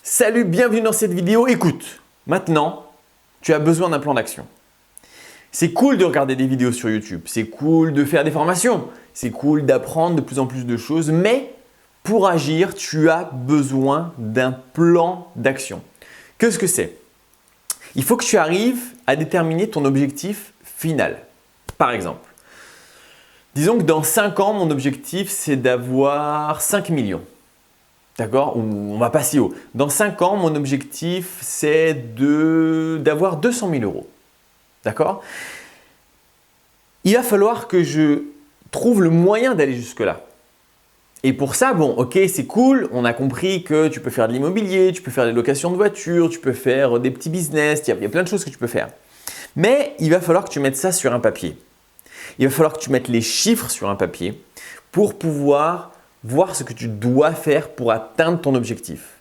Salut, bienvenue dans cette vidéo. Écoute, maintenant, tu as besoin d'un plan d'action. C'est cool de regarder des vidéos sur YouTube, c'est cool de faire des formations, c'est cool d'apprendre de plus en plus de choses, mais pour agir, tu as besoin d'un plan d'action. Qu'est-ce que c'est? Il faut que tu arrives à déterminer ton objectif final. Par exemple, disons que dans 5 ans, mon objectif, c'est d'avoir 5 millions. D'accord? On va pas si haut. Dans 5 ans, mon objectif, c'est d'avoir 200 000 euros. D'accord? Il va falloir que je trouve le moyen d'aller jusque-là. Et pour ça, bon, ok, c'est cool. On a compris que tu peux faire de l'immobilier, tu peux faire des locations de voitures, tu peux faire des petits business, il y a plein de choses que tu peux faire. Mais il va falloir que tu mettes ça sur un papier. Il va falloir que tu mettes les chiffres sur un papier pour pouvoir voir ce que tu dois faire pour atteindre ton objectif.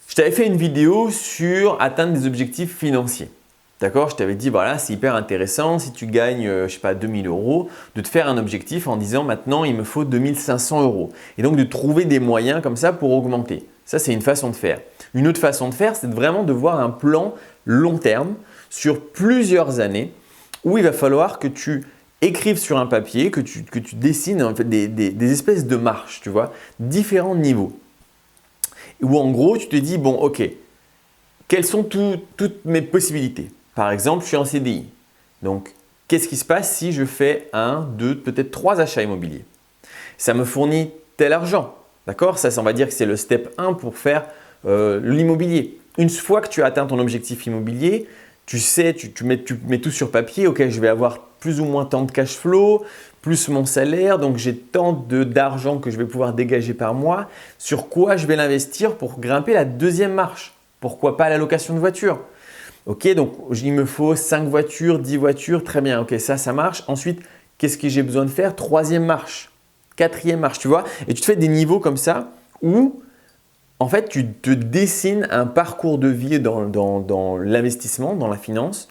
Je t'avais fait une vidéo sur atteindre des objectifs financiers. D'accord? Je t'avais dit, voilà, c'est hyper intéressant si tu gagnes, je sais pas, 2000 euros, de te faire un objectif en disant maintenant il me faut 2500 euros. Et donc de trouver des moyens comme ça pour augmenter. Ça, c'est une façon de faire. Une autre façon de faire, c'est vraiment de voir un plan long terme sur plusieurs années où il va falloir que tu écrives sur un papier, que tu dessines en fait, des espèces de marches, tu vois, différents niveaux. Où en gros, tu te dis, bon, ok, quelles sont toutes mes possibilités? Par exemple, je suis en CDI. Donc, qu'est-ce qui se passe si je fais 1, 2, peut-être 3 achats immobiliers? Ça me fournit tel argent. D'accord? Ça, on va dire que c'est le step 1 pour faire l'immobilier. Une fois que tu as atteint ton objectif immobilier, tu sais, tu mets tout sur papier. Ok, je vais avoir plus ou moins tant de cash flow, plus mon salaire. Donc, j'ai tant d'argent que je vais pouvoir dégager par mois. Sur quoi je vais l'investir pour grimper la deuxième marche? Pourquoi pas la location de voiture? Ok, donc il me faut 5 voitures, 10 voitures, très bien, ok, ça marche. Ensuite, qu'est-ce que j'ai besoin de faire? Troisième marche, quatrième marche, tu vois. Et tu te fais des niveaux comme ça où en fait, tu te dessines un parcours de vie dans l'investissement, dans la finance,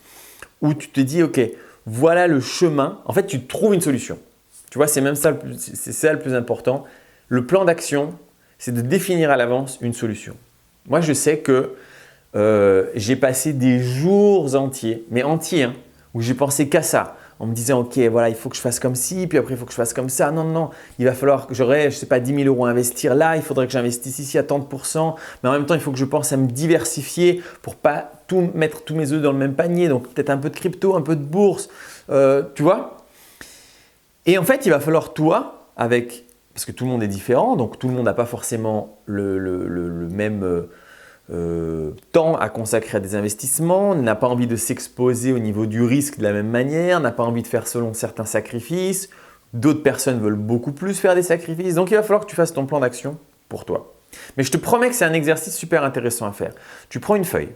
où tu te dis, ok, voilà le chemin. En fait, tu trouves une solution. Tu vois, c'est même ça, c'est ça le plus important. Le plan d'action, c'est de définir à l'avance une solution. Moi, je sais que j'ai passé des jours entiers, mais entiers, hein, où j'ai pensé qu'à ça, en me disant ok, voilà, il faut que je fasse comme ci, puis après il faut que je fasse comme ça. Non, non, non, il va falloir que j'aurai, je sais pas, 10 000 euros à investir là, il faudrait que j'investisse ici à tant de pourcents, mais en même temps, il faut que je pense à me diversifier pour pas mettre tous mes œufs dans le même panier, donc peut-être un peu de crypto, un peu de bourse, tu vois. Et en fait, il va falloir toi, parce que tout le monde est différent, donc tout le monde n'a pas forcément le même temps à consacrer à des investissements, n'a pas envie de s'exposer au niveau du risque de la même manière, n'a pas envie de faire selon certains sacrifices. D'autres personnes veulent beaucoup plus faire des sacrifices. Donc, il va falloir que tu fasses ton plan d'action pour toi. Mais je te promets que c'est un exercice super intéressant à faire. Tu prends une feuille,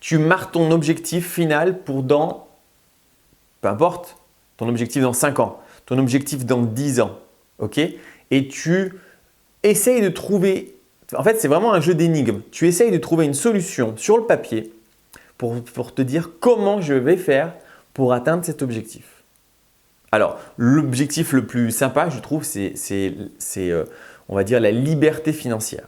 tu marques ton objectif final pour peu importe, ton objectif dans 5 ans, ton objectif dans 10 ans. Ok? Et tu essayes de trouver. En fait, c'est vraiment un jeu d'énigmes. Tu essayes de trouver une solution sur le papier pour te dire comment je vais faire pour atteindre cet objectif. Alors, l'objectif le plus sympa, je trouve, c'est on va dire, la liberté financière.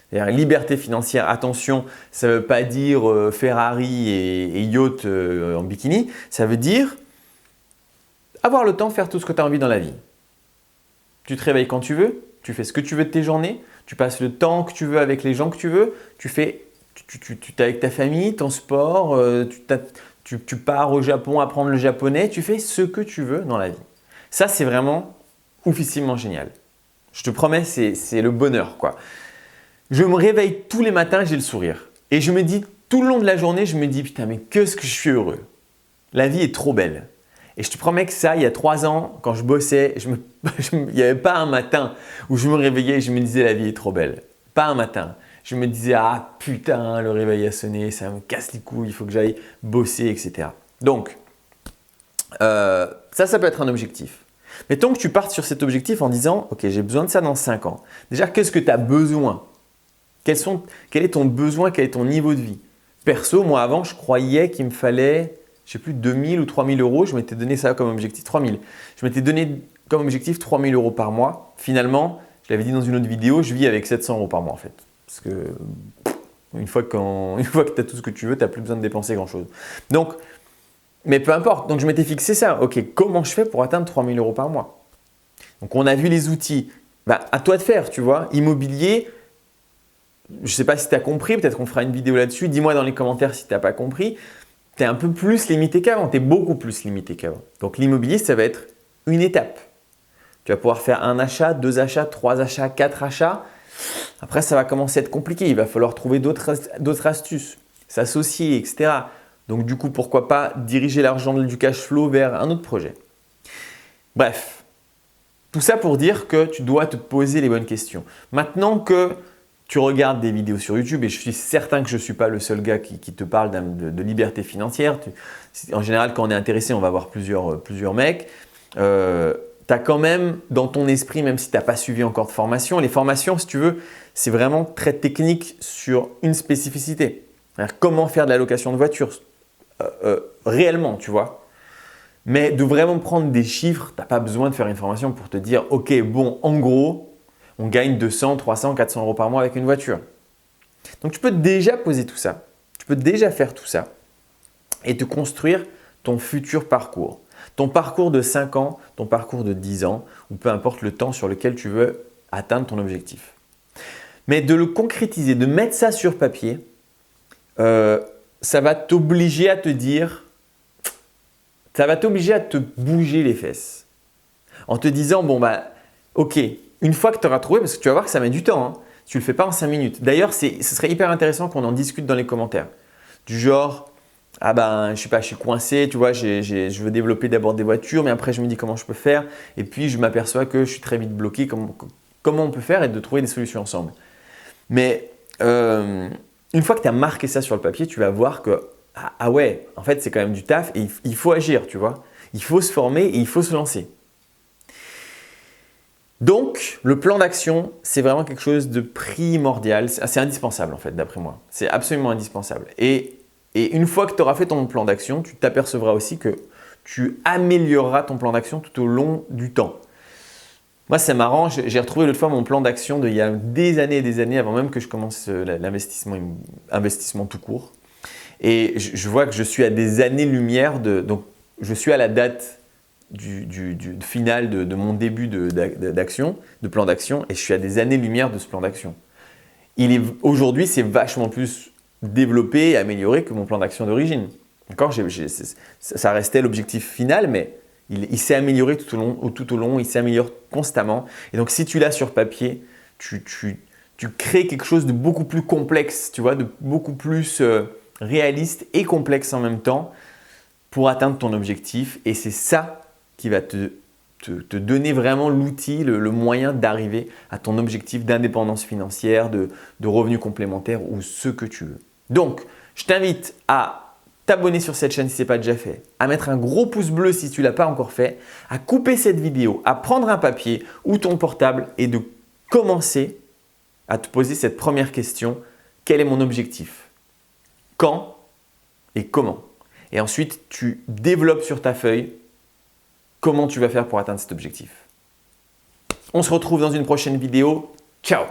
C'est-à-dire, liberté financière, attention, ça ne veut pas dire Ferrari et yacht en bikini. Ça veut dire avoir le temps de faire tout ce que tu as envie dans la vie. Tu te réveilles quand tu veux, tu fais ce que tu veux de tes journées, tu passes le temps que tu veux avec les gens que tu veux, tu es avec ta famille, ton sport, tu pars au Japon apprendre le japonais, tu fais ce que tu veux dans la vie. Ça, c'est vraiment oufissimement génial. Je te promets, c'est le bonheur, quoi. Je me réveille tous les matins, j'ai le sourire. Et je me dis, tout le long de la journée, je me dis, putain, mais qu'est-ce que je suis heureux. La vie est trop belle. Et je te promets que ça, il y a 3 ans, quand je bossais, il n'y avait pas un matin où je me réveillais et je me disais la vie est trop belle. Pas un matin. Je me disais ah putain, le réveil a sonné, ça me casse les couilles, il faut que j'aille bosser, etc. Donc, ça peut être un objectif. Mettons que tu partes sur cet objectif en disant ok, j'ai besoin de ça dans 5 ans. Déjà, qu'est-ce que tu as besoin? Quel est ton besoin? Quel est ton niveau de vie? Perso, moi avant, je croyais qu'il me fallait je ne sais plus, 2000 ou 3000 euros, je m'étais donné ça comme objectif, 3000. Je m'étais donné comme objectif 3000 euros par mois. Finalement, je l'avais dit dans une autre vidéo, je vis avec 700 euros par mois en fait. Parce que une fois que tu as tout ce que tu veux, tu n'as plus besoin de dépenser grand-chose. Donc, mais peu importe. Donc, je m'étais fixé ça. Ok, comment je fais pour atteindre 3 000 € par mois? Donc, on a vu les outils. À toi de faire, tu vois. Immobilier, je ne sais pas si tu as compris. Peut-être qu'on fera une vidéo là-dessus. Dis-moi dans les commentaires si tu n'as pas compris. Tu es un peu plus limité qu'avant. Tu es beaucoup plus limité qu'avant. Donc, l'immobilier, ça va être une étape. Tu vas pouvoir faire un achat, 2 achats, 3 achats, 4 achats. Après, ça va commencer à être compliqué. Il va falloir trouver d'autres astuces, s'associer, etc. Donc, du coup, pourquoi pas diriger l'argent du cash flow vers un autre projet. Bref, tout ça pour dire que tu dois te poser les bonnes questions. Maintenant que tu regardes des vidéos sur YouTube, et je suis certain que je ne suis pas le seul gars qui te parle de liberté financière. En général, quand on est intéressé, on va voir plusieurs mecs. Tu as quand même dans ton esprit, même si tu n'as pas suivi encore de formation, les formations, si tu veux, c'est vraiment très technique sur une spécificité. Comment faire de la location de voiture réellement, tu vois. Mais de vraiment prendre des chiffres, tu n'as pas besoin de faire une formation pour te dire « Ok, bon, en gros, on gagne 200, 300, 400 € par mois avec une voiture. » Donc, tu peux déjà poser tout ça. Tu peux déjà faire tout ça et te construire ton futur parcours. Ton parcours de 5 ans, ton parcours de 10 ans, ou peu importe le temps sur lequel tu veux atteindre ton objectif. Mais de le concrétiser, de mettre ça sur papier, ça va t'obliger à te dire, ça va t'obliger à te bouger les fesses. En te disant, bon ok, une fois que tu auras trouvé, parce que tu vas voir que ça met du temps, hein, tu ne le fais pas en 5 minutes. D'ailleurs, ce serait hyper intéressant qu'on en discute dans les commentaires. Du genre, je sais pas, je suis coincé, tu vois, je veux développer d'abord des voitures, mais après je me dis comment je peux faire, et puis je m'aperçois que je suis très vite bloqué, comment on peut faire et de trouver des solutions ensemble. Mais une fois que tu as marqué ça sur le papier, tu vas voir que ouais, en fait c'est quand même du taf et il faut agir, tu vois. Il faut se former et il faut se lancer. Donc, le plan d'action, c'est vraiment quelque chose de primordial, c'est indispensable en fait, d'après moi. C'est absolument indispensable. Et une fois que tu auras fait ton plan d'action, tu t'apercevras aussi que tu amélioreras ton plan d'action tout au long du temps. Moi, c'est marrant, j'ai retrouvé l'autre fois mon plan d'action d'il y a des années et des années avant même que je commence l'investissement tout court. Et je vois que je suis à des années-lumière donc je suis à la date du final de mon début de plan d'action et je suis à des années-lumière de ce plan d'action. Aujourd'hui, c'est vachement plus développé et amélioré que mon plan d'action d'origine. D'accord, ça restait l'objectif final, mais il s'est amélioré tout au long, il s'améliore constamment. Et donc, si tu l'as sur papier, tu crées quelque chose de beaucoup plus complexe, tu vois, de beaucoup plus réaliste et complexe en même temps pour atteindre ton objectif. Et c'est ça qui va te donner vraiment l'outil, le moyen d'arriver à ton objectif d'indépendance financière, de revenus complémentaires ou ce que tu veux. Donc, je t'invite à t'abonner sur cette chaîne si ce n'est pas déjà fait, à mettre un gros pouce bleu si tu ne l'as pas encore fait, à couper cette vidéo, à prendre un papier ou ton portable et de commencer à te poser cette première question. Quel est mon objectif? Quand et comment? Et ensuite, tu développes sur ta feuille comment tu vas faire pour atteindre cet objectif. On se retrouve dans une prochaine vidéo. Ciao!